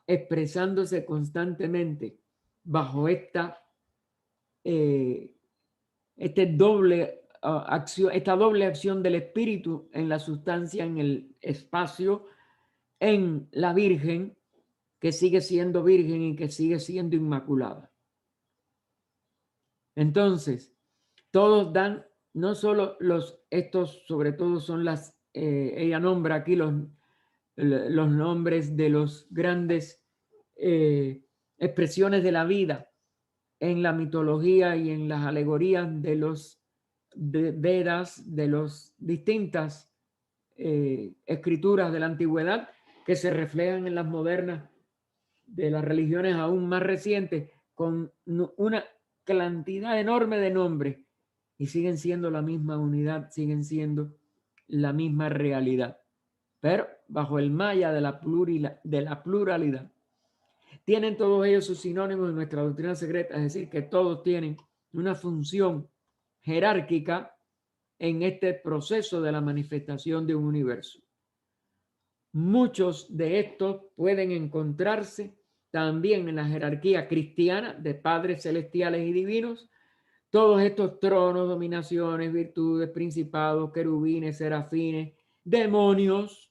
expresándose constantemente bajo esta esta doble acción del espíritu en la sustancia, en el espacio, en la Virgen, que sigue siendo virgen y que sigue siendo inmaculada. Entonces, todos dan, no solo estos sobre todo son ella nombra aquí los nombres de los grandes expresiones de la vida en la mitología y en las alegorías de los Vedas, de las distintas escrituras de la antigüedad que se reflejan en las modernas de las religiones aún más recientes, con una cantidad enorme de nombres, y siguen siendo la misma unidad, siguen siendo la misma realidad, pero bajo el maya de la pluralidad. Tienen todos ellos sus sinónimos en nuestra doctrina secreta, es decir, que todos tienen una función jerárquica en este proceso de la manifestación de un universo. Muchos de estos pueden encontrarse también en la jerarquía cristiana de padres celestiales y divinos. Todos estos tronos, dominaciones, virtudes, principados, querubines, serafines, demonios,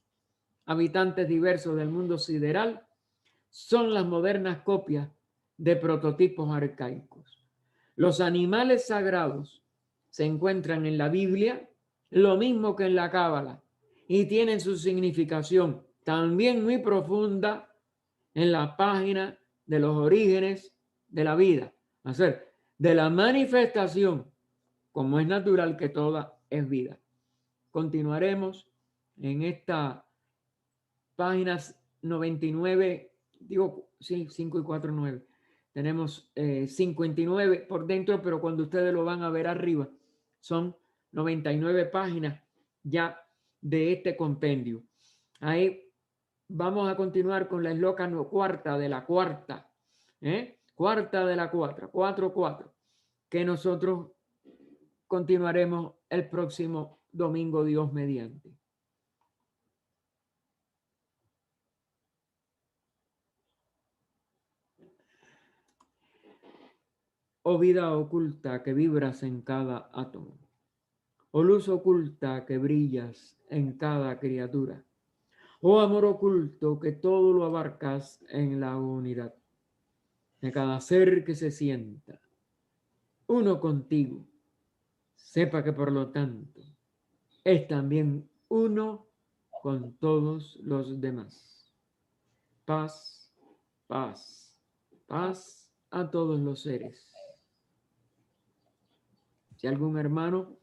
habitantes diversos del mundo sideral, son las modernas copias de prototipos arcaicos. Los animales sagrados se encuentran en la Biblia, lo mismo que en la Cábala, y tienen su significación también muy profunda en la página de los orígenes de la vida, es decir, de la manifestación, como es natural que toda es vida. Continuaremos en esta páginas 99, digo, sí, 5 y 4, 9. Tenemos 59 por dentro, pero cuando ustedes lo van a ver arriba, son 99 páginas ya de este compendio. Ahí vamos a continuar con la esloca cuarta de la cuarta, cuarta de la cuarta, 4, que nosotros continuaremos el próximo domingo, Dios mediante. Oh vida oculta que vibras en cada átomo, oh luz oculta que brillas en cada criatura, oh amor oculto que todo lo abarcas en la unidad de cada ser que se sienta uno contigo, sepa que por lo tanto es también uno con todos los demás. Paz, paz, paz a todos los seres. Si algún hermano